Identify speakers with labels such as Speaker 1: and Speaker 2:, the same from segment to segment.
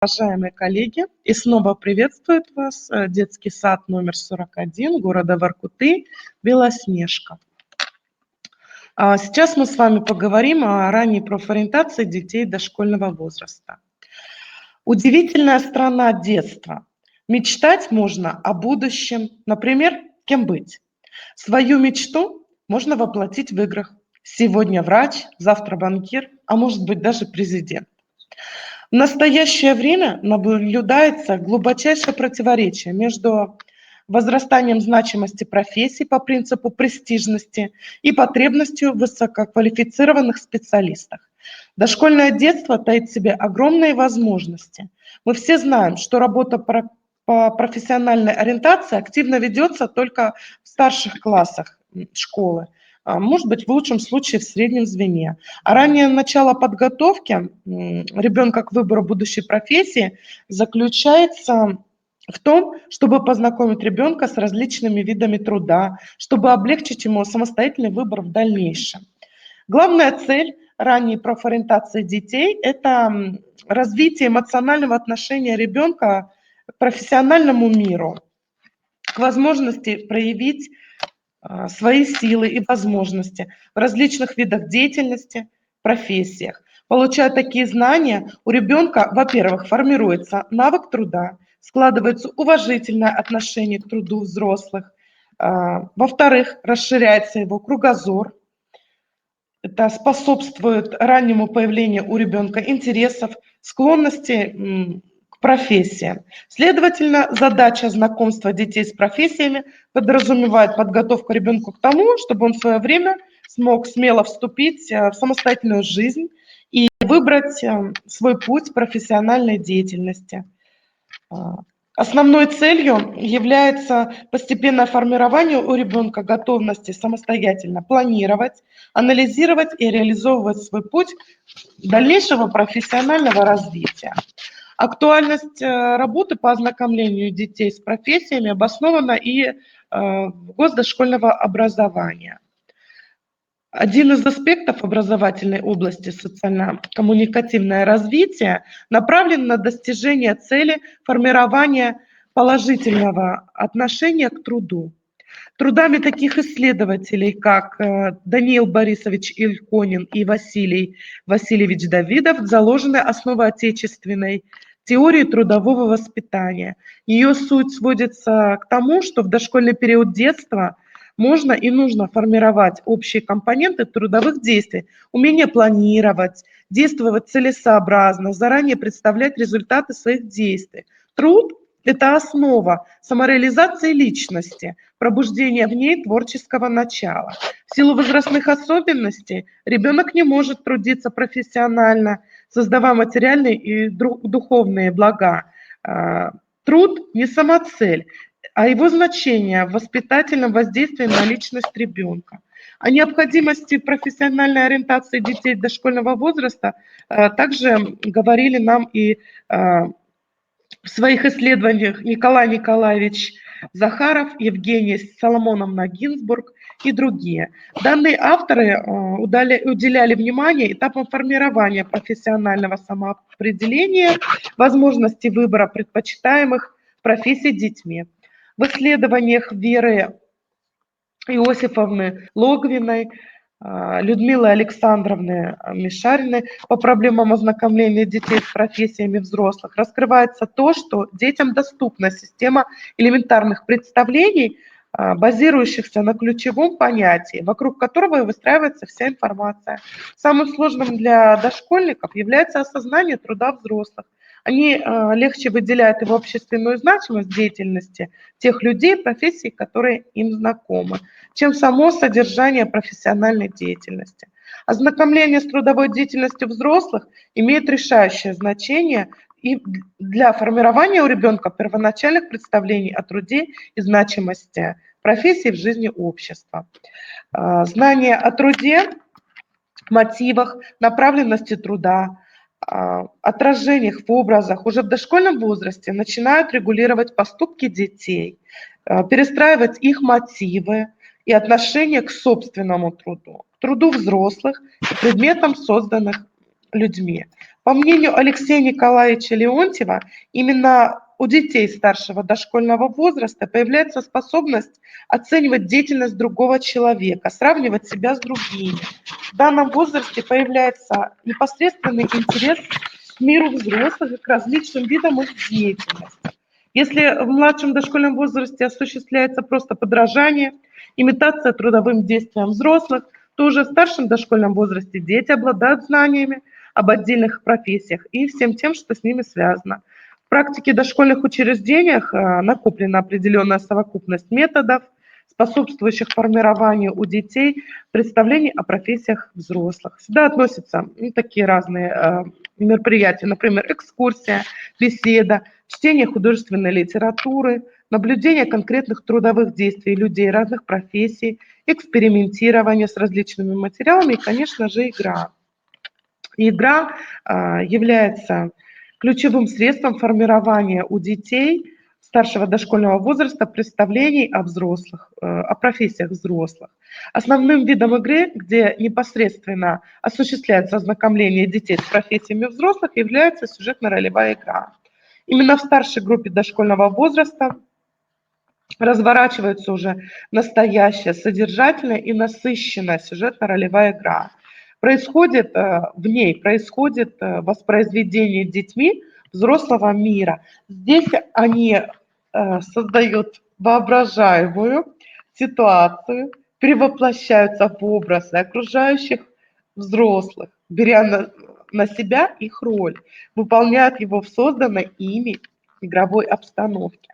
Speaker 1: Уважаемые коллеги, и снова приветствует вас детский сад номер 41 города Воркуты «Белоснежка». Сейчас мы с вами поговорим о ранней профориентации детей дошкольного возраста. Удивительная страна детства. Мечтать можно о будущем, например, кем быть. Свою мечту можно воплотить в играх. Сегодня врач, завтра банкир, а может быть даже президент. В настоящее время наблюдается глубочайшее противоречие между возрастанием значимости профессий по принципу престижности и потребностью в высококвалифицированных специалистах. Дошкольное детство таит в себе огромные возможности. Мы все знаем, что работа по профессиональной ориентации активно ведется только в старших классах школы, может быть, в лучшем случае в среднем звене. А раннее начало подготовки ребенка к выбору будущей профессии заключается в том, чтобы познакомить ребенка с различными видами труда, чтобы облегчить ему самостоятельный выбор в дальнейшем. Главная цель ранней профориентации детей – это развитие эмоционального отношения ребенка к профессиональному миру, к возможности проявить свои силы и возможности в различных видах деятельности, профессиях. Получая такие знания, у ребенка, во-первых, формируется навык труда, складывается уважительное отношение к труду взрослых, во-вторых, расширяется его кругозор, это способствует раннему появлению у ребенка интересов, склонности к профессиям. Следовательно, задача знакомства детей с профессиями подразумевает подготовку ребенка к тому, чтобы он в свое время смог смело вступить в самостоятельную жизнь и выбрать свой путь профессиональной деятельности. Основной целью является постепенное формирование у ребенка готовности самостоятельно планировать, анализировать и реализовывать свой путь дальнейшего профессионального развития. Актуальность работы по ознакомлению детей с профессиями обоснована и в госдошкольного образования. Один из аспектов образовательной области социально-коммуникативное развитие направлен на достижение цели формирования положительного отношения к труду. Трудами таких исследователей, как Даниил Борисович Ильконин и Василий Васильевич Давидов, заложены основы отечественной теории трудового воспитания. Ее суть сводится к тому, что в дошкольный период детства можно и нужно формировать общие компоненты трудовых действий, умение планировать, действовать целесообразно, заранее представлять результаты своих действий. Труд – это основа самореализации личности, пробуждения в ней творческого начала. В силу возрастных особенностей ребенок не может трудиться профессионально, создавая материальные и духовные блага. Труд не самоцель, а его значение в воспитательном воздействии на личность ребенка. О необходимости профессиональной ориентации детей дошкольного возраста также говорили нам и в своих исследованиях Николай Николаевич Захаров, Евгения Соломоновна Гинзбург и другие. Данные авторы уделяли внимание этапам формирования профессионального самоопределения, возможности выбора предпочитаемых профессий детьми. В исследованиях Веры Иосифовны Логвиной, Людмилы Александровны Мишариной по проблемам ознакомления детей с профессиями взрослых раскрывается то, что детям доступна система элементарных представлений, базирующихся на ключевом понятии, вокруг которого и выстраивается вся информация. Самым сложным для дошкольников является осознание труда взрослых. Они легче выделяют его общественную значимость деятельности тех людей, профессий, которые им знакомы, чем само содержание профессиональной деятельности. Ознакомление с трудовой деятельностью взрослых имеет решающее значение и для формирования у ребенка первоначальных представлений о труде и значимости профессии в жизни общества. Знание о труде, мотивах, направленности труда, отражениях в образах уже в дошкольном возрасте начинают регулировать поступки детей, перестраивать их мотивы и отношение к собственному труду, к труду взрослых и предметам, созданных людьми. По мнению Алексея Николаевича Леонтьева, именно у детей старшего дошкольного возраста появляется способность оценивать деятельность другого человека, сравнивать себя с другими. В данном возрасте появляется непосредственный интерес к миру взрослых и к различным видам их деятельности. Если в младшем дошкольном возрасте осуществляется просто подражание, имитация трудовым действиям взрослых, то уже в старшем дошкольном возрасте дети обладают знаниями об отдельных профессиях и всем тем, что с ними связано. В практике дошкольных учреждениях накоплена определенная совокупность методов, способствующих формированию у детей представлений о профессиях взрослых. Сюда относятся такие разные мероприятия, например, экскурсия, беседа, чтение художественной литературы, наблюдение конкретных трудовых действий людей разных профессий, экспериментирование с различными материалами и, конечно же, игра. Игра является ключевым средством формирования у детей старшего дошкольного возраста представлений о взрослых, о профессиях взрослых. Основным видом игры, где непосредственно осуществляется ознакомление детей с профессиями взрослых, является сюжетно-ролевая игра. Именно в старшей группе дошкольного возраста разворачивается уже настоящая, содержательная и насыщенная сюжетно-ролевая игра. В ней происходит воспроизведение детьми взрослого мира. Здесь они создают воображаемую ситуацию, перевоплощаются в образы окружающих взрослых, беря на себя их роль, выполняют его в созданной ими игровой обстановке.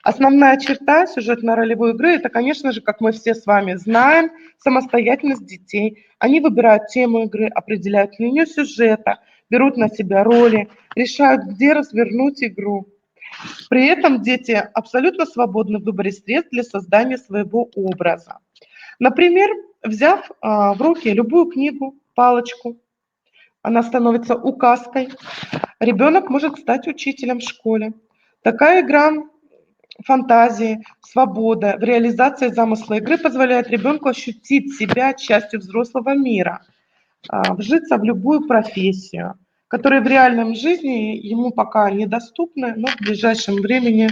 Speaker 1: Основная черта сюжетно-ролевой игры – это, конечно же, как мы все с вами знаем, самостоятельность детей. Они выбирают тему игры, определяют линию сюжета, берут на себя роли, решают, где развернуть игру. При этом дети абсолютно свободны в выборе средств для создания своего образа. Например, взяв в руки любую книгу, палочку, она становится указкой, ребенок может стать учителем в школе. Такая игра фантазии, свобода в реализации замысла игры позволяет ребенку ощутить себя частью взрослого мира, вжиться в любую профессию, которая в реальном жизни ему пока недоступны, но в ближайшем времени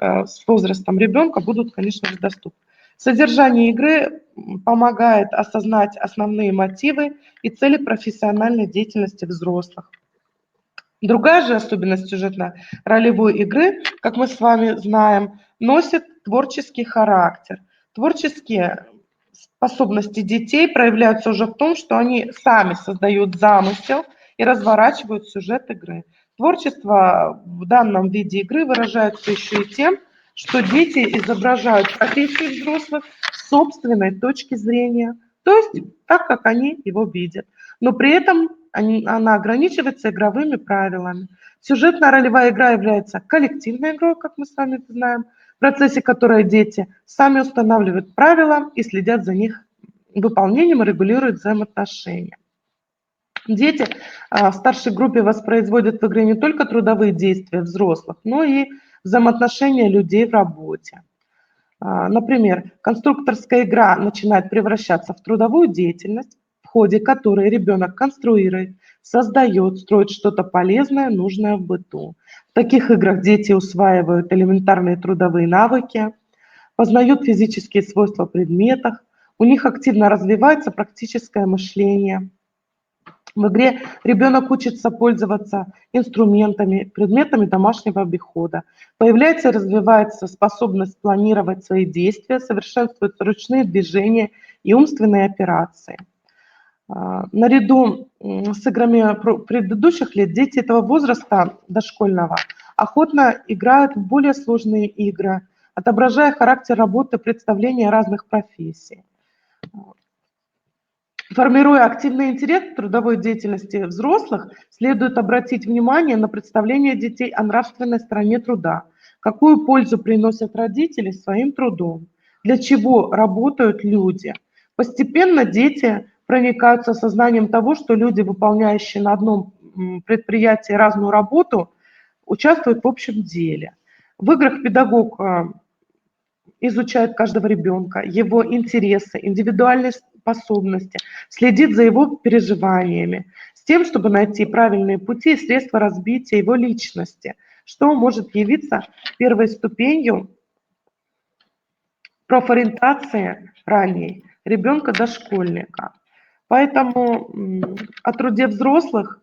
Speaker 1: с возрастом ребенка будут, конечно же, доступны. Содержание игры помогает осознать основные мотивы и цели профессиональной деятельности взрослых. Другая же особенность сюжетно-ролевой игры, как мы с вами знаем, носит творческий характер. Творческие способности детей проявляются уже в том, что они сами создают замысел и разворачивают сюжет игры. Творчество в данном виде игры выражается еще и тем, что дети изображают профессии взрослых с собственной точки зрения, то есть так, как они его видят. Но при этом она ограничивается игровыми правилами. Сюжетно-ролевая игра является коллективной игрой, как мы с вами знаем, в процессе которой дети сами устанавливают правила и следят за них выполнением и регулируют взаимоотношения. Дети в старшей группе воспроизводят в игре не только трудовые действия взрослых, но и взаимоотношения людей в работе. Например, конструкторская игра начинает превращаться в трудовую деятельность, в ходе которой ребенок конструирует, создает, строит что-то полезное, нужное в быту. В таких играх дети усваивают элементарные трудовые навыки, познают физические свойства предметов, у них активно развивается практическое мышление. В игре ребенок учится пользоваться инструментами, предметами домашнего обихода. Появляется и развивается способность планировать свои действия, совершенствуются ручные движения и умственные операции. Наряду с играми предыдущих лет дети этого возраста дошкольного охотно играют в более сложные игры, отображая характер работы, представления разных профессий. Формируя активный интерес к трудовой деятельности взрослых, следует обратить внимание на представление детей о нравственной стороне труда, какую пользу приносят родители своим трудом, для чего работают люди. Постепенно дети проникаются сознанием того, что люди, выполняющие на одном предприятии разную работу, участвуют в общем деле. В играх педагог изучает каждого ребенка, его интересы, индивидуальные способности, следит за его переживаниями, тем, чтобы найти правильные пути и средства разбития его личности, что может явиться первой ступенью профориентации ранней ребенка-дошкольника. Поэтому о труде взрослых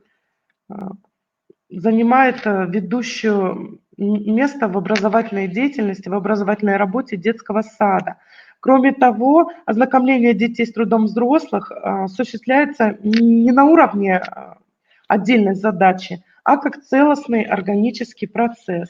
Speaker 1: занимает ведущую место в образовательной деятельности, в образовательной работе детского сада. Кроме того, ознакомление детей с трудом взрослых осуществляется не на уровне отдельной задачи, а как целостный органический процесс.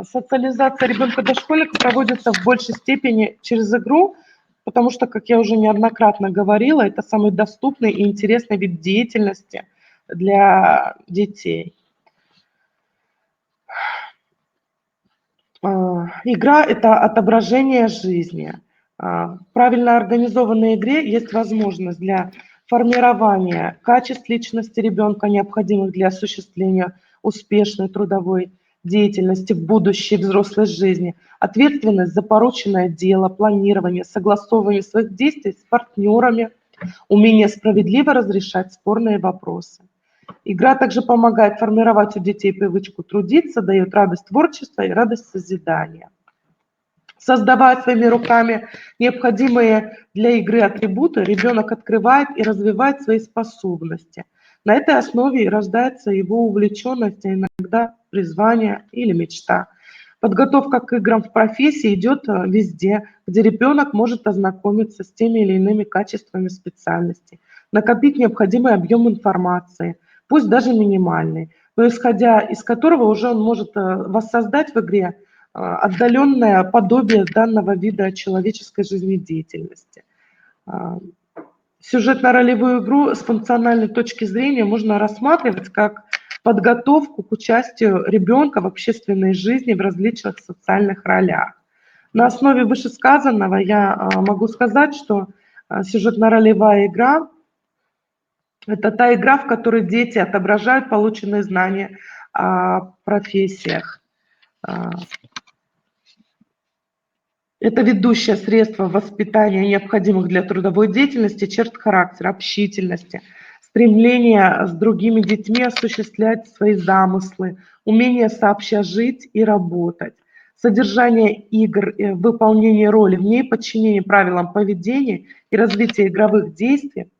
Speaker 1: Социализация ребенка-дошкольника проводится в большей степени через игру, потому что, как я уже неоднократно говорила, это самый доступный и интересный вид деятельности для детей. Игра – это отображение жизни. В правильно организованной игре есть возможность для формирования качеств личности ребенка, необходимых для осуществления успешной трудовой деятельности в будущей взрослой жизни, ответственность за порученное дело, планирование, согласовывание своих действий с партнерами, умение справедливо разрешать спорные вопросы. Игра также помогает формировать у детей привычку трудиться, дает радость творчества и радость созидания. Создавая своими руками необходимые для игры атрибуты, ребенок открывает и развивает свои способности. На этой основе и рождается его увлеченность, а иногда призвание или мечта. Подготовка к играм в профессии идет везде, где ребенок может ознакомиться с теми или иными качествами специальности, накопить необходимый объем информации, пусть даже минимальный, но исходя из которого уже он может воссоздать в игре отдаленное подобие данного вида человеческой жизнедеятельности. Сюжетно-ролевую игру с функциональной точки зрения можно рассматривать как подготовку к участию ребенка в общественной жизни в различных социальных ролях. На основе вышесказанного я могу сказать, что сюжетно-ролевая игра – это та игра, в которой дети отображают полученные знания о профессиях. Это ведущее средство воспитания необходимых для трудовой деятельности черт характера, общительности, стремление с другими детьми осуществлять свои замыслы, умение сообща жить и работать. Содержание игр, выполнение роли в ней, подчинение правилам поведения и развитие игровых действий,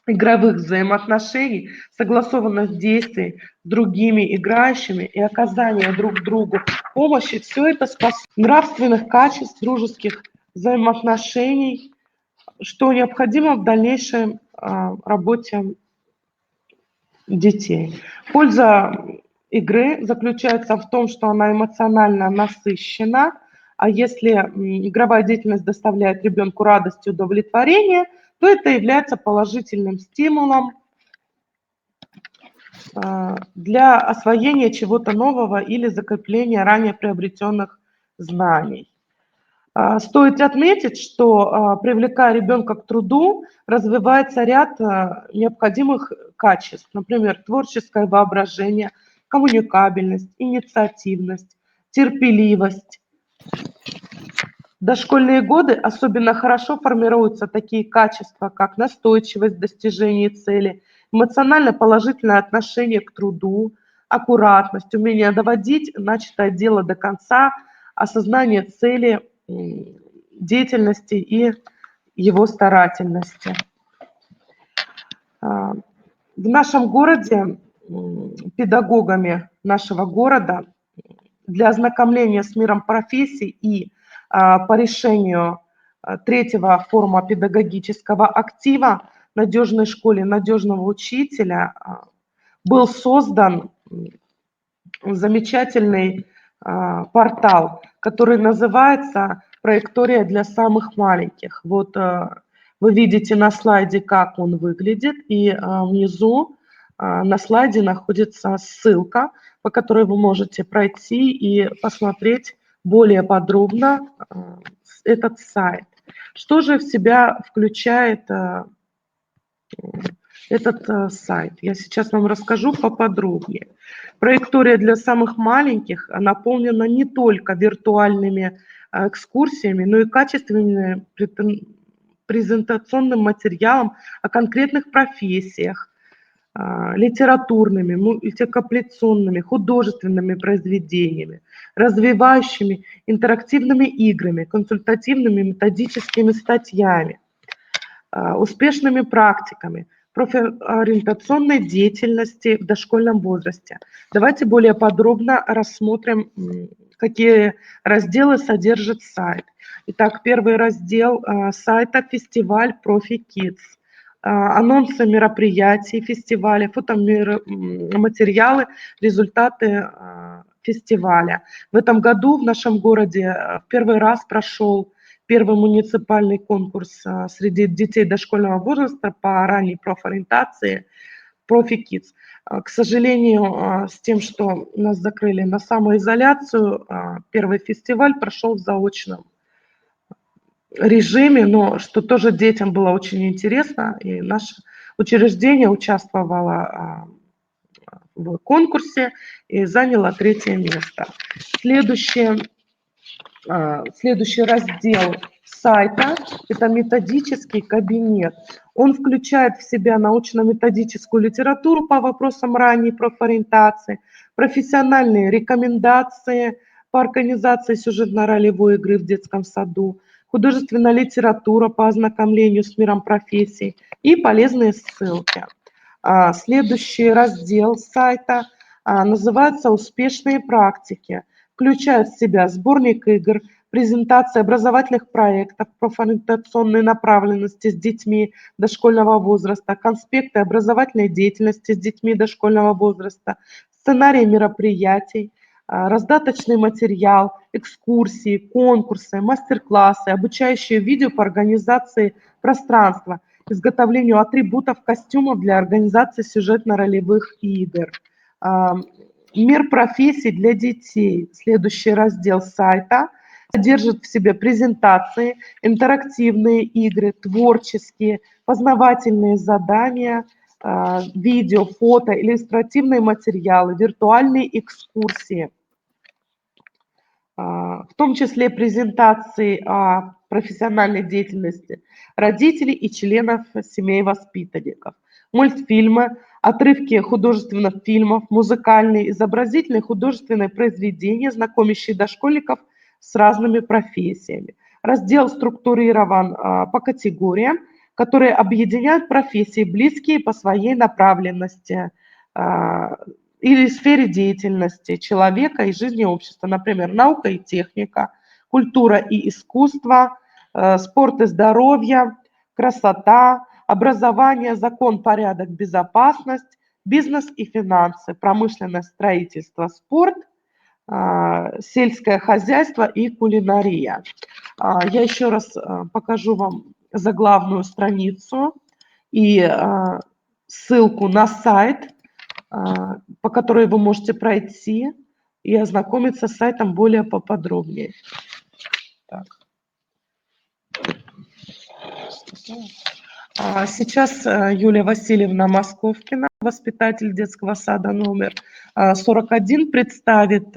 Speaker 1: игровых взаимоотношений, согласованность действий с другими играющими и оказание друг другу помощи – все это способствует нравственных качеств, дружеских взаимоотношений, что необходимо в дальнейшей работе детей. Польза игры заключается в том, что она эмоционально насыщена, а если игровая деятельность доставляет ребенку радость и удовлетворение, то это является положительным стимулом для освоения чего-то нового или закрепления ранее приобретенных знаний. Стоит отметить, что, привлекая ребенка к труду, развивается ряд необходимых качеств, например, творческое воображение, коммуникабельность, инициативность, терпеливость. В дошкольные годы особенно хорошо формируются такие качества, как настойчивость в достижении цели, эмоционально положительное отношение к труду, аккуратность, умение доводить начатое дело до конца, осознание цели деятельности и его старательности. В нашем городе педагогами нашего города для ознакомления с миром профессий и по решению третьего форума педагогического актива «Надежной школе надежного учителя» был создан замечательный портал, который называется «Проектория для самых маленьких». Вот вы видите на слайде, как он выглядит, и внизу на слайде находится ссылка, по которой вы можете пройти и посмотреть более подробно этот сайт. Что же в себя включает этот сайт? Я сейчас вам расскажу поподробнее. Проектория для самых маленьких наполнена не только виртуальными экскурсиями, но и качественным презентационным материалом о конкретных профессиях, литературными, мультипликационными, художественными произведениями, развивающими интерактивными играми, консультативными методическими статьями, успешными практиками, профориентационной деятельности в дошкольном возрасте. Давайте более подробно рассмотрим, какие разделы содержит сайт. Итак, первый раздел сайта «Фестиваль Профи Kids». Анонсы мероприятий фестиваля, фотоматериалы, результаты фестиваля. В этом году в нашем городе в первый раз прошел первый муниципальный конкурс среди детей дошкольного возраста по ранней профориентации «Профи Kids». К сожалению, с тем, что нас закрыли на самоизоляцию, первый фестиваль прошел в заочном режиме, но что тоже детям было очень интересно, и наше учреждение участвовало в конкурсе и заняло 3-е место. Следующий раздел сайта – это методический кабинет. Он включает в себя научно-методическую литературу по вопросам ранней профориентации, профессиональные рекомендации по организации сюжетно-ролевой игры в детском саду, художественная литература по ознакомлению с миром профессий и полезные ссылки. Следующий раздел сайта называется «Успешные практики». Включает в себя сборник игр, презентации образовательных проектов, профориентационной направленности с детьми дошкольного возраста, конспекты образовательной деятельности с детьми дошкольного возраста, сценарии мероприятий, раздаточный материал, экскурсии, конкурсы, мастер-классы, обучающие видео по организации пространства, изготовлению атрибутов, костюмов для организации сюжетно-ролевых игр. Мир профессий для детей. Следующий раздел сайта содержит в себе презентации, интерактивные игры, творческие, познавательные задания, видео, фото, иллюстративные материалы, виртуальные экскурсии, в том числе презентации о профессиональной деятельности родителей и членов семей воспитанников, мультфильмы, отрывки художественных фильмов, музыкальные, изобразительные, художественные произведения, знакомящие дошкольников с разными профессиями. Раздел структурирован по категориям, которые объединяют профессии, близкие по своей направленности или сфере деятельности человека и жизни общества, например, наука и техника, культура и искусство, спорт и здоровье, красота, образование, закон, порядок, безопасность, бизнес и финансы, промышленное строительство, спорт, сельское хозяйство и кулинария. Я еще раз покажу вам заглавную страницу и ссылку на сайт, по которой вы можете пройти и ознакомиться с сайтом более поподробнее. Так. Сейчас Юлия Васильевна Московкина, воспитатель детского сада номер 41, представит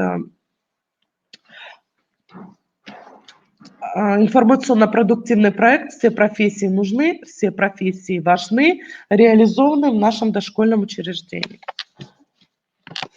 Speaker 1: информационно-продуктивный проект «Все профессии нужны, все профессии важны», реализованный в нашем дошкольном учреждении.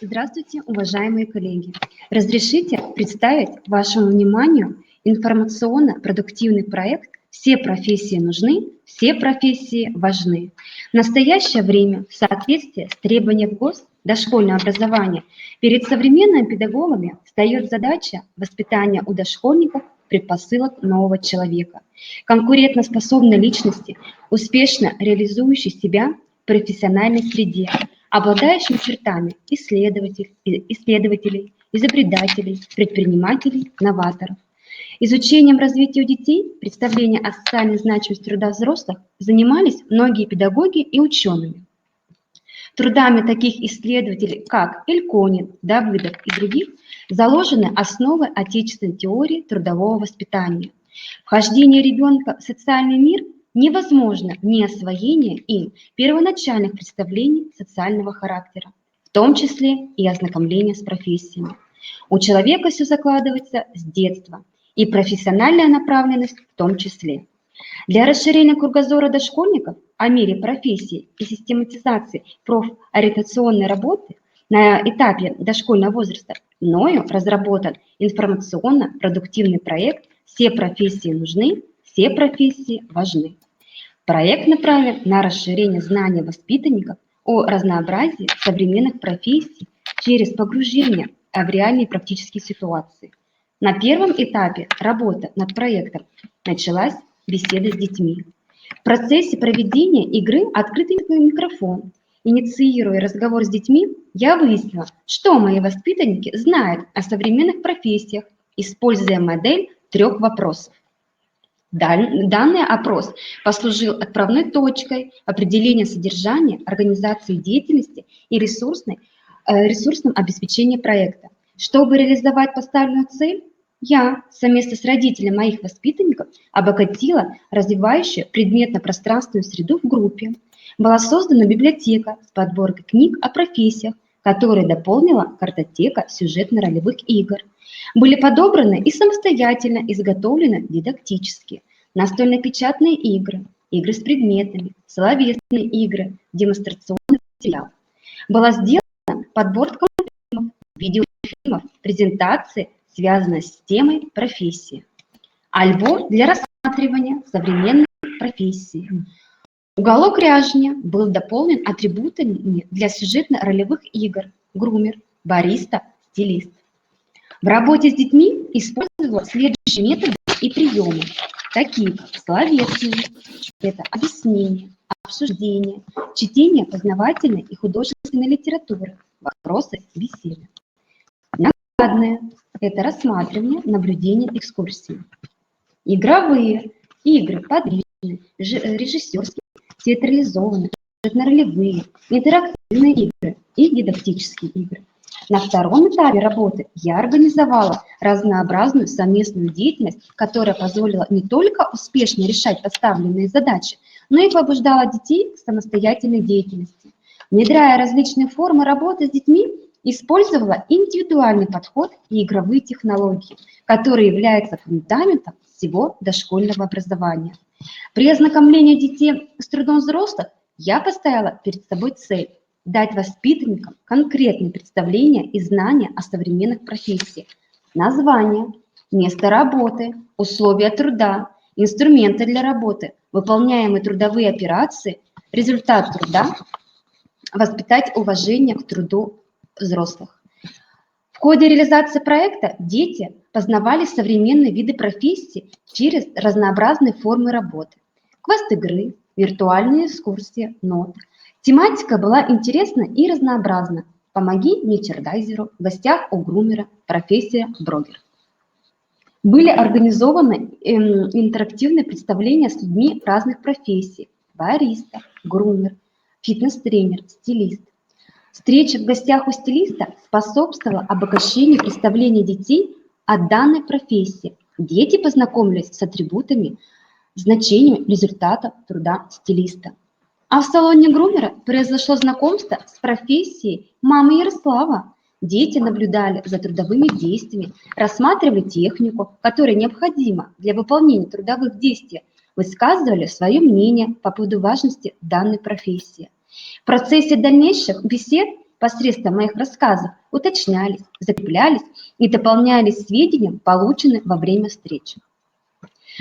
Speaker 2: Здравствуйте, уважаемые коллеги! Разрешите представить вашему вниманию информационно-продуктивный проект «Все профессии нужны, все профессии важны». В настоящее время, в соответствии с требованиями ГОС дошкольного образования, перед современными педагогами встает задача воспитания у дошкольников предпосылок нового человека, конкурентоспособной личности, успешно реализующей себя в профессиональной среде, обладающим чертами исследователей, изобретателей, предпринимателей, новаторов. Изучением развития у детей, представления о социальной значимости труда взрослых занимались многие педагоги и ученые. Трудами таких исследователей, как Эльконин, Давыдов и других, заложены основы отечественной теории трудового воспитания. Вхождение ребенка в социальный мир невозможно не освоение им первоначальных представлений социального характера, в том числе и ознакомление с профессиями. У человека все закладывается с детства, и профессиональная направленность в том числе. Для расширения кругозора дошкольников о мире профессий и систематизации профориентационной работы на этапе дошкольного возраста мною разработан информационно-продуктивный проект «Все профессии нужны, все профессии важны». Проект направлен на расширение знаний воспитанников о разнообразии современных профессий через погружение в реальные практические ситуации. На первом этапе работы над проектом началась беседа с детьми. В процессе проведения игры «Открытый микрофон», инициируя разговор с детьми, я выяснила, что мои воспитанники знают о современных профессиях, используя модель 3 вопросов. Данный опрос послужил отправной точкой определения содержания, организации деятельности и ресурсным обеспечением проекта. Чтобы реализовать поставленную цель, я совместно с родителями моих воспитанников обогатила развивающую предметно-пространственную среду в группе. Была создана библиотека с подборкой книг о профессиях, которая дополнила картотека сюжетно-ролевых игр. Были подобраны и самостоятельно изготовлены дидактические, настольно-печатные игры, игры с предметами, словесные игры, демонстрационный материал. Была сделана подборка фильмов, видеофильмов, презентации, связанные с темой профессии. Альбом для рассматривания современной профессии. Уголок ряжения был дополнен атрибутами для сюжетно-ролевых игр: грумер, бариста, стилист. В работе с детьми использовала следующие методы и приемы, такие как словесные, это объяснение, обсуждение, чтение познавательной и художественной литературы, вопросы, беседы. Накладное – это рассматривание, наблюдение, экскурсии. Игровые игры подвижные, режиссерские, театрализованные, сюжетно-ролевые, интерактивные игры и дидактические игры. На втором этапе работы я организовала разнообразную совместную деятельность, которая позволила не только успешно решать поставленные задачи, но и побуждала детей к самостоятельной деятельности. Внедряя различные формы работы с детьми, использовала индивидуальный подход и игровые технологии, которые являются фундаментом всего дошкольного образования. При ознакомлении детей с трудом взрослых я поставила перед собой цель дать воспитанникам конкретные представления и знания о современных профессиях: название, место работы, условия труда, инструменты для работы, выполняемые трудовые операции, результат труда, воспитать уважение к труду взрослых. В ходе реализации проекта дети познавали современные виды профессий через разнообразные формы работы: квест-игры, виртуальные экскурсии, ноты. Тематика была интересна и разнообразна. Помоги мерчендайзеру, в гостях у грумера, профессия блогер. Были организованы интерактивные представления с людьми разных профессий: бариста, грумер, фитнес-тренер, стилист. Встреча в гостях у стилиста способствовала обогащению представления детей о данной профессии. Дети познакомились с атрибутами, значением результатов труда стилиста. А в салоне грумера произошло знакомство с профессией мамы Ярослава. Дети наблюдали за трудовыми действиями, рассматривали технику, которая необходима для выполнения трудовых действий, высказывали свое мнение по поводу важности данной профессии. В процессе дальнейших бесед посредством моих рассказов уточнялись, закреплялись и дополнялись сведения, полученные во время встреч.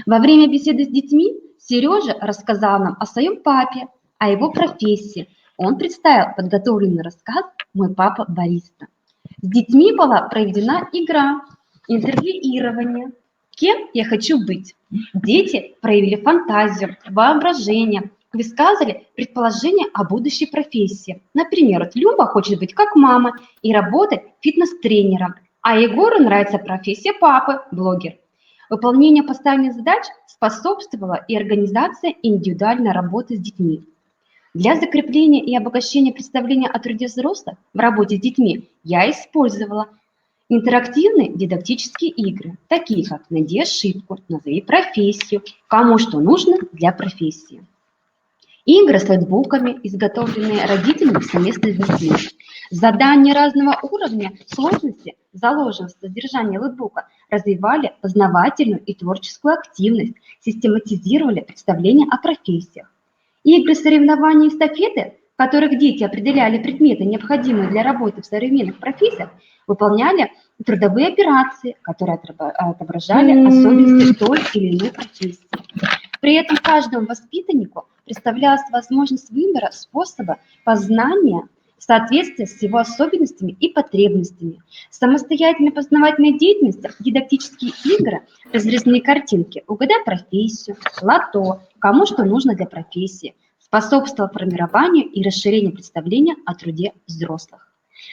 Speaker 2: Во время беседы с детьми Сережа рассказал нам о своем папе, о его профессии. Он представил подготовленный рассказ «Мой папа бариста». С детьми была проведена игра, интервьюирование. Кем я хочу быть? Дети проявили фантазию, воображение, высказали предположения о будущей профессии. Например, вот Люба хочет быть как мама и работать фитнес-тренером, а Егору нравится профессия папы, блогер. Выполнение поставленных задач способствовала и организация индивидуальной работы с детьми. Для закрепления и обогащения представления о труде взрослых в работе с детьми я использовала интерактивные дидактические игры, такие как «Найди ошибку», «Назови профессию», «Кому что нужно для профессии». Игры с лайтбуками, изготовленные родителями совместно с детьми. Задания разного уровня сложности, заложенного в содержании лайтбука, развивали познавательную и творческую активность, систематизировали представления о профессиях. Игры, соревнования и эстафеты, в которых дети определяли предметы, необходимые для работы в современных профессиях, выполняли трудовые операции, которые отображали особенности той или иной профессии. При этом каждому воспитаннику представлялась возможность выбора способа познания в соответствии с его особенностями и потребностями. Самостоятельная познавательная деятельность, дидактические игры, разрезные картинки, угадай профессию, лото, кому что нужно для профессии, способствовало формированию и расширению представления о труде взрослых.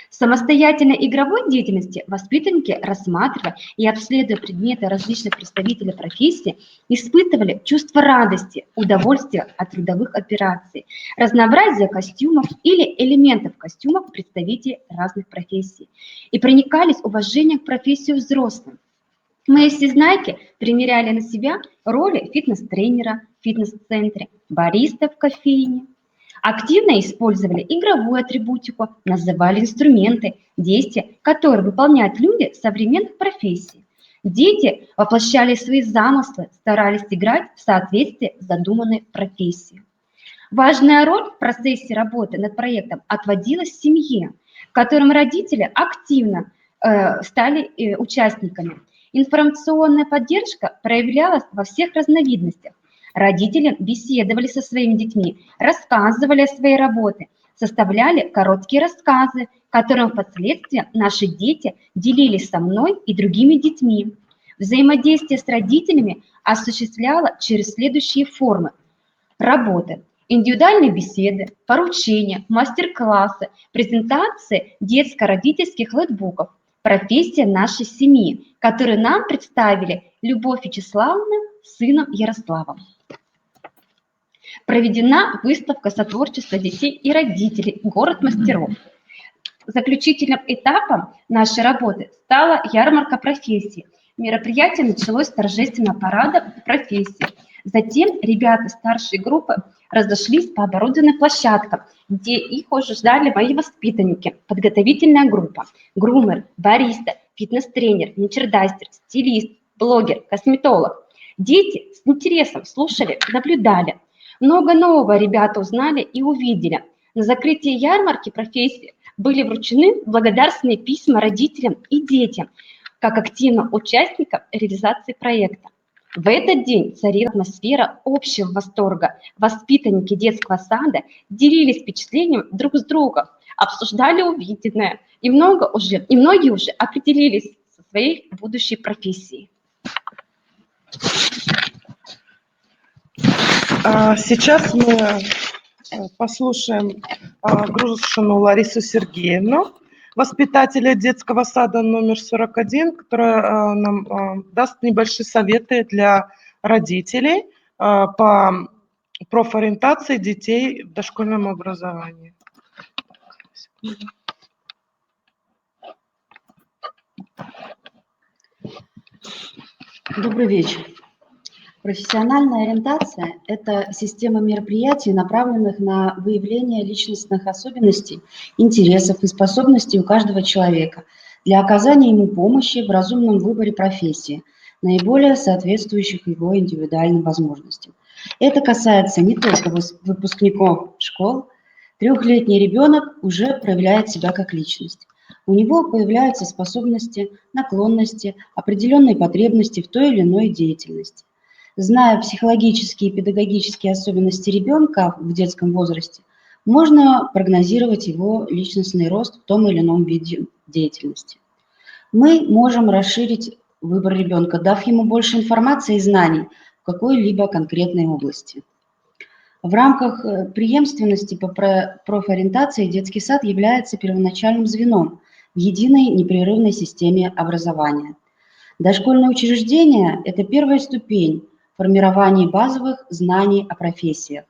Speaker 2: В самостоятельной игровой деятельности воспитанники, рассматривая и обследуя предметы различных представителей профессии, испытывали чувство радости, удовольствия от трудовых операций, разнообразия костюмов или элементов костюмов представителей разных профессий и проникались уважением к профессии взрослым. Мои всезнайки примеряли на себя роли фитнес-тренера в фитнес-центре, бариста в кофейне. Активно использовали игровую атрибутику, называли инструменты, действия, которые выполняют люди современных профессий. Дети воплощали свои замыслы, старались играть в соответствии с задуманной профессией. Важная роль в процессе работы над проектом отводилась семье, в котором родители активно стали участниками. Информационная поддержка проявлялась во всех разновидностях. Родители беседовали со своими детьми, рассказывали о своей работе, составляли короткие рассказы, которым впоследствии наши дети делились со мной и другими детьми. Взаимодействие с родителями осуществляло через следующие формы работы: индивидуальные беседы, поручения, мастер-классы, презентации детско-родительских лэтбуков, профессия нашей семьи, которую нам представили Любовь Вячеславовна с сыном Ярославом. Проведена выставка сотворчества детей и родителей «Город мастеров». Заключительным этапом нашей работы стала ярмарка профессий. Мероприятие началось с торжественного парада профессий. Затем ребята старшей группы разошлись по оборудованным площадкам, где их уже ждали мои воспитанники. Подготовительная группа, грумер, бариста, фитнес-тренер, мерчендайзер, стилист, блогер, косметолог. Дети с интересом слушали, наблюдали. Много нового ребята узнали и увидели. На закрытии ярмарки профессий были вручены благодарственные письма родителям и детям, как активным участникам реализации проекта. В этот день царила атмосфера общего восторга. Воспитанники детского сада делились впечатлением друг с другом, обсуждали увиденное, и многие уже определились со своей будущей профессией.
Speaker 1: Сейчас мы послушаем Грушину Ларису Сергеевну, воспитателя детского сада номер 41, которая нам даст небольшие советы для родителей по профориентации детей в дошкольном образовании.
Speaker 3: Добрый вечер. Профессиональная ориентация – это система мероприятий, направленных на выявление личностных особенностей, интересов и способностей у каждого человека для оказания ему помощи в разумном выборе профессии, наиболее соответствующих его индивидуальным возможностям. Это касается не только выпускников школ. Трехлетний ребенок уже проявляет себя как личность. У него появляются способности, наклонности, определенные потребности в той или иной деятельности. Зная психологические и педагогические особенности ребенка в детском возрасте, можно прогнозировать его личностный рост в том или ином виде деятельности. Мы можем расширить выбор ребенка, дав ему больше информации и знаний в какой-либо конкретной области. В рамках преемственности по профориентации детский сад является первоначальным звеном в единой непрерывной системе образования. Дошкольное учреждение – это первая ступень формирования базовых знаний о профессиях.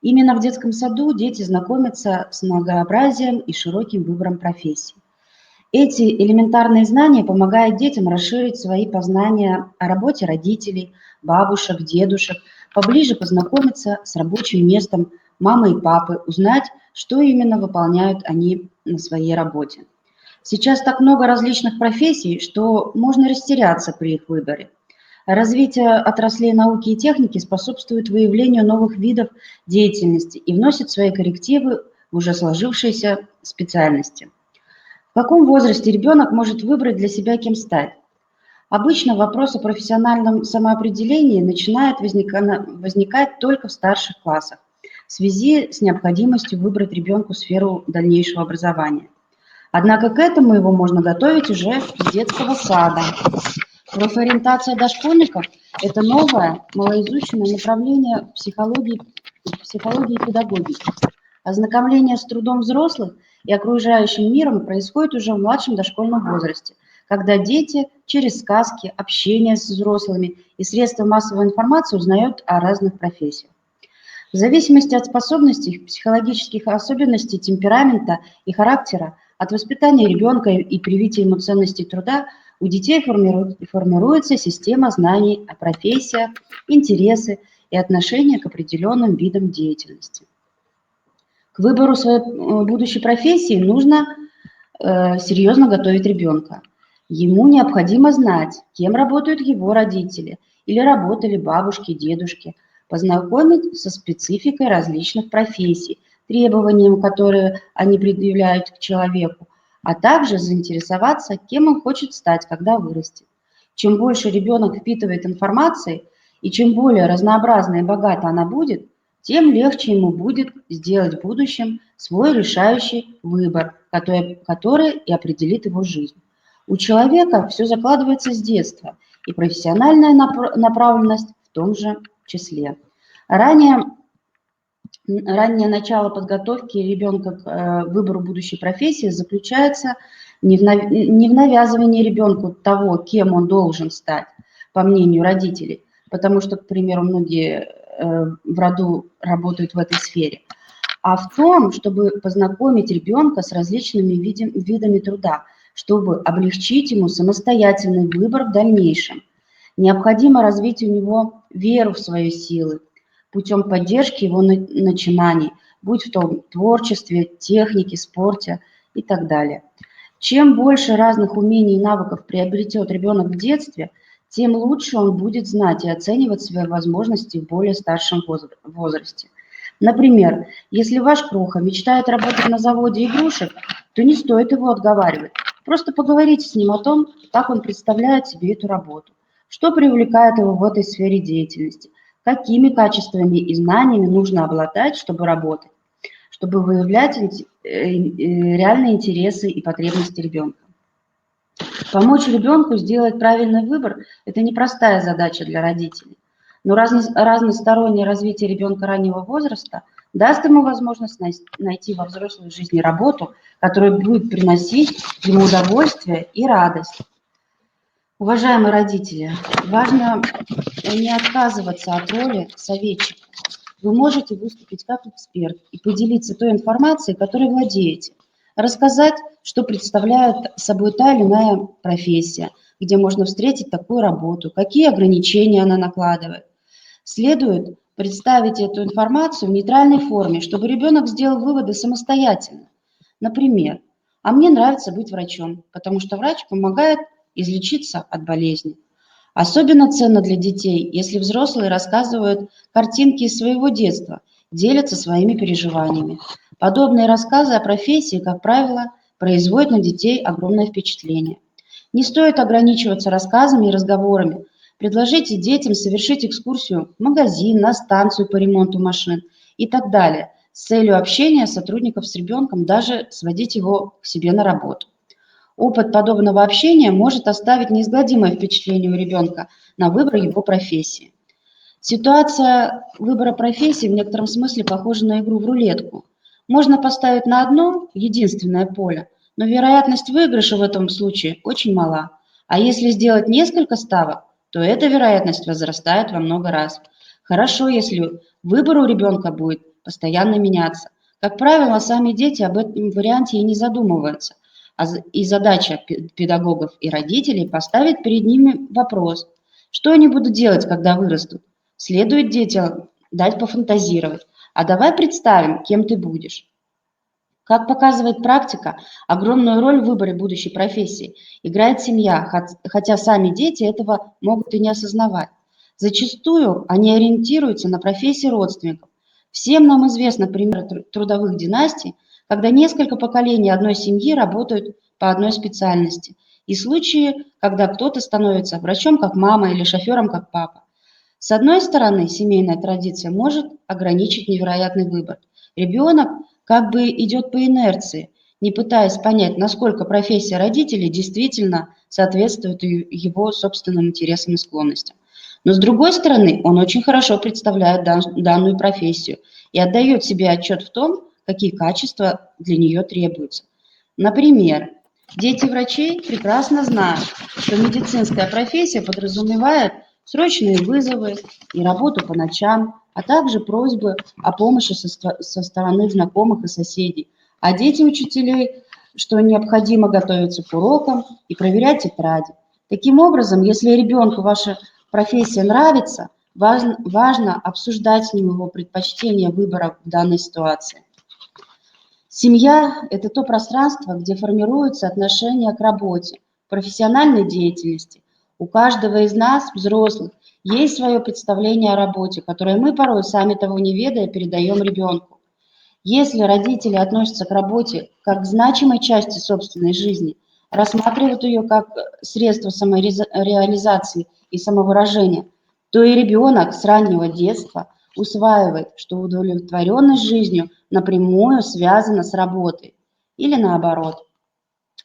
Speaker 3: Именно в детском саду дети знакомятся с многообразием и широким выбором профессий. Эти элементарные знания помогают детям расширить свои познания о работе родителей, бабушек, дедушек, поближе познакомиться с рабочим местом мамы и папы, узнать, что именно выполняют они на своей работе. Сейчас так много различных профессий, что можно растеряться при их выборе. Развитие отраслей науки и техники способствует выявлению новых видов деятельности и вносит свои коррективы в уже сложившиеся специальности. В каком возрасте ребенок может выбрать для себя, кем стать? Обычно вопрос о профессиональном самоопределении начинает возникать только в старших классах в связи с необходимостью выбрать ребенку сферу дальнейшего образования. Однако к этому его можно готовить уже с детского сада. Профориентация дошкольников – это новое, малоизученное направление психологии и педагогики. Ознакомление с трудом взрослых и окружающим миром происходит уже в младшем дошкольном возрасте, когда дети через сказки, общение с взрослыми и средства массовой информации узнают о разных профессиях. В зависимости от способностей, психологических особенностей, темперамента и характера, от воспитания ребенка и привития ему ценностей труда, у детей формируется система знаний о профессиях, интересы и отношения к определенным видам деятельности. К выбору своей будущей профессии нужно серьезно готовить ребенка. Ему необходимо знать, кем работают его родители или работали бабушки, дедушки, познакомить со спецификой различных профессий, требованиям, которые они предъявляют к человеку, а также заинтересоваться, кем он хочет стать, когда вырастет. Чем больше ребенок впитывает информации и чем более разнообразна и богата она будет, тем легче ему будет сделать в будущем свой решающий выбор, который и определит его жизнь. У человека все закладывается с детства, и профессиональная направленность в том же числе. Раннее начало подготовки ребенка к выбору будущей профессии заключается не в навязывании ребенку того, кем он должен стать, по мнению родителей, потому что, к примеру, многие в роду работают в этой сфере, а в том, чтобы познакомить ребенка с различными видами труда, чтобы облегчить ему самостоятельный выбор в дальнейшем. Необходимо развить у него веру в свои силы путем поддержки его начинаний, будь в том творчестве, технике, спорте и так далее. Чем больше разных умений и навыков приобретет ребенок в детстве, тем лучше он будет знать и оценивать свои возможности в более старшем возрасте. Например, если ваш кроха мечтает работать на заводе игрушек, то не стоит его отговаривать. Просто поговорите с ним о том, как он представляет себе эту работу, что привлекает его в этой сфере деятельности, какими качествами и знаниями нужно обладать, чтобы работать, чтобы выявлять реальные интересы и потребности ребенка. Помочь ребенку сделать правильный выбор – это непростая задача для родителей. Но разностороннее развитие ребенка раннего возраста даст ему возможность найти во взрослой жизни работу, которая будет приносить ему удовольствие и радость. Уважаемые родители, важно не отказываться от роли советчика. Вы можете выступить как эксперт и поделиться той информацией, которой владеете. Рассказать, что представляет собой та или иная профессия, где можно встретить такую работу, какие ограничения она накладывает. Следует представить эту информацию в нейтральной форме, чтобы ребенок сделал выводы самостоятельно. Например, а мне нравится быть врачом, потому что врач помогает излечиться от болезни. Особенно ценно для детей, если взрослые рассказывают картинки из своего детства, делятся своими переживаниями. Подобные рассказы о профессии, как правило, производят на детей огромное впечатление. Не стоит ограничиваться рассказами и разговорами. Предложите детям совершить экскурсию в магазин, на станцию по ремонту машин и так далее, с целью общения сотрудников с ребенком, даже сводить его к себе на работу. Опыт подобного общения может оставить неизгладимое впечатление у ребенка на выбор его профессии. Ситуация выбора профессии в некотором смысле похожа на игру в рулетку. Можно поставить на одно единственное поле, но вероятность выигрыша в этом случае очень мала. А если сделать несколько ставок, то эта вероятность возрастает во много раз. Хорошо, если выбор у ребенка будет постоянно меняться. Как правило, сами дети об этом варианте и не задумываются. И задача педагогов и родителей поставить перед ними вопрос, что они будут делать, когда вырастут. Следует детям дать пофантазировать. А давай представим, кем ты будешь. Как показывает практика, огромную роль в выборе будущей профессии играет семья, хотя сами дети этого могут и не осознавать. Зачастую они ориентируются на профессии родственников. Всем нам известны примеры трудовых династий, когда несколько поколений одной семьи работают по одной специальности, и случаи, когда кто-то становится врачом, как мама, или шофером, как папа. С одной стороны, семейная традиция может ограничить невероятный выбор. Ребенок как бы идет по инерции, не пытаясь понять, насколько профессия родителей действительно соответствует его собственным интересам и склонностям. Но с другой стороны, он очень хорошо представляет данную профессию и отдает себе отчет в том, какие качества для нее требуются. Например, дети врачей прекрасно знают, что медицинская профессия подразумевает срочные вызовы и работу по ночам, а также просьбы о помощи со стороны знакомых и соседей. А дети учителей, что необходимо готовиться к урокам и проверять тетради. Таким образом, если ребенку ваша профессия нравится, важно обсуждать с ним его предпочтения выбора в данной ситуации. Семья – это то пространство, где формируются отношения к работе, профессиональной деятельности. У каждого из нас, взрослых, есть свое представление о работе, которое мы порой, сами того не ведая, передаем ребенку. Если родители относятся к работе как к значимой части собственной жизни, рассматривают ее как средство самореализации и самовыражения, то и ребенок с раннего детства усваивает, что удовлетворенность жизнью напрямую связана с работой или наоборот.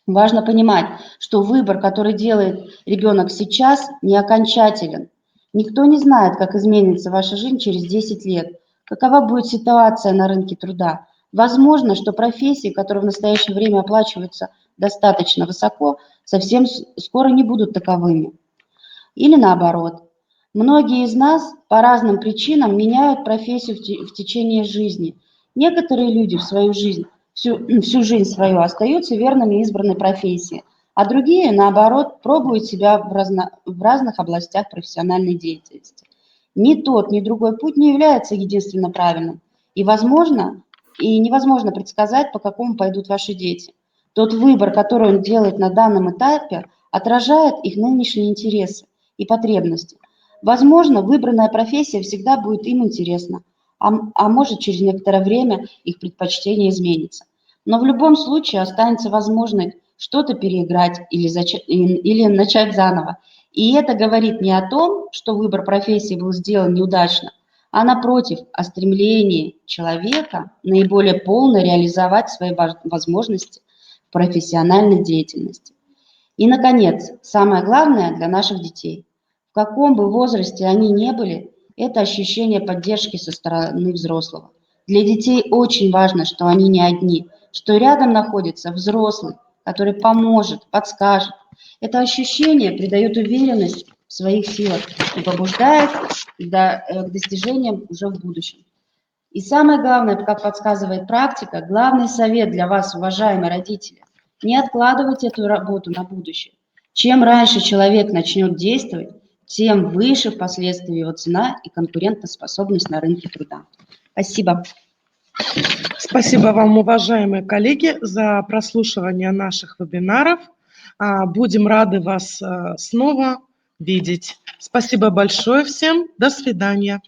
Speaker 3: Важно понимать, что выбор, который делает ребенок сейчас, не окончателен. Никто не знает, как изменится ваша жизнь через 10 лет, какова будет ситуация на рынке труда. Возможно, что профессии, которые в настоящее время оплачиваются достаточно высоко, совсем скоро не будут таковыми. Или наоборот. Многие из нас по разным причинам меняют профессию в течение жизни. Некоторые люди в свою жизнь, всю жизнь свою остаются верными избранной профессии, а другие, наоборот, пробуют себя в разных областях профессиональной деятельности. Ни тот, ни другой путь не является единственно правильным. И невозможно предсказать, по какому пойдут ваши дети. Тот выбор, который он делает на данном этапе, отражает их нынешние интересы и потребности. Возможно, выбранная профессия всегда будет им интересна, а может, через некоторое время их предпочтение изменится. Но в любом случае останется возможность что-то переиграть или начать заново. И это говорит не о том, что выбор профессии был сделан неудачно, а напротив, о стремлении человека наиболее полно реализовать свои возможности в профессиональной деятельности. И, наконец, самое главное для наших детей. В каком бы возрасте они ни были, это ощущение поддержки со стороны взрослого. Для детей очень важно, что они не одни, что рядом находится взрослый, который поможет, подскажет. Это ощущение придает уверенность в своих силах и побуждает к достижениям уже в будущем. И самое главное, как подсказывает практика, главный совет для вас, уважаемые родители, не откладывайте эту работу на будущее. Чем раньше человек начнет действовать, тем выше впоследствии его цена и конкурентоспособность на рынке труда. Спасибо.
Speaker 1: Спасибо вам, уважаемые коллеги, за прослушивание наших вебинаров. Будем рады вас снова видеть. Спасибо большое всем. До свидания.